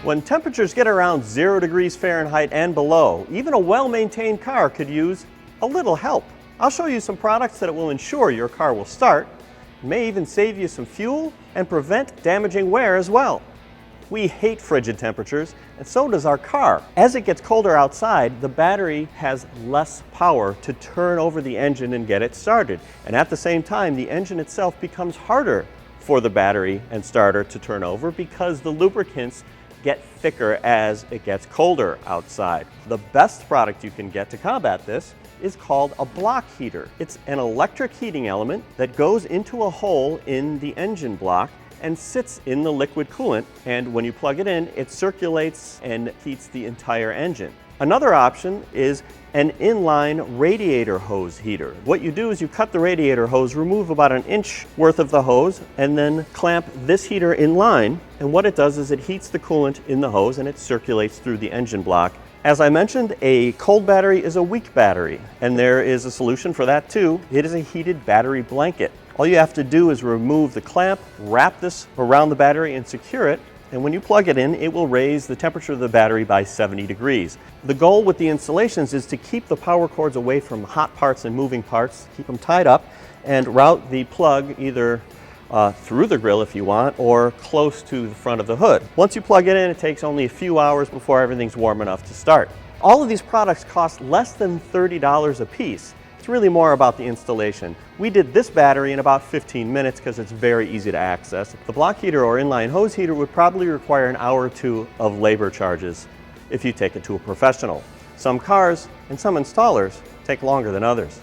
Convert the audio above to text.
When temperatures get around 0 degrees Fahrenheit and below, even a well-maintained car could use a little help. I'll show you some products that will ensure your car will start, may even save you some fuel, and prevent damaging wear as well. We hate frigid temperatures, and so does our car. As it gets colder outside, the battery has less power to turn over the engine and get it started. And at the same time, the engine itself becomes harder for the battery and starter to turn over because the lubricants get thicker as it gets colder outside. The best product you can get to combat this is called a block heater. It's an electric heating element that goes into a hole in the engine block and sits in the liquid coolant, and when you plug it in, it circulates and heats the entire engine. Another option is an inline radiator hose heater. What you do is you cut the radiator hose, remove about an inch worth of the hose, and then clamp this heater in line, and what it does is it heats the coolant in the hose and it circulates through the engine block. As I mentioned, a cold battery is a weak battery, and there is a solution for that too. It is a heated battery blanket. All you have to do is remove the clamp, wrap this around the battery and secure it, and when you plug it in, it will raise the temperature of the battery by 70 degrees. The goal with the installations is to keep the power cords away from hot parts and moving parts, keep them tied up, and route the plug either through the grill if you want, or close to the front of the hood. Once you plug it in, it takes only a few hours before everything's warm enough to start. All of these products cost less than $30 a piece. It's really more about the installation. We did this battery in about 15 minutes because it's very easy to access. The block heater or inline hose heater would probably require an hour or two of labor charges if you take it to a professional. Some cars and some installers take longer than others.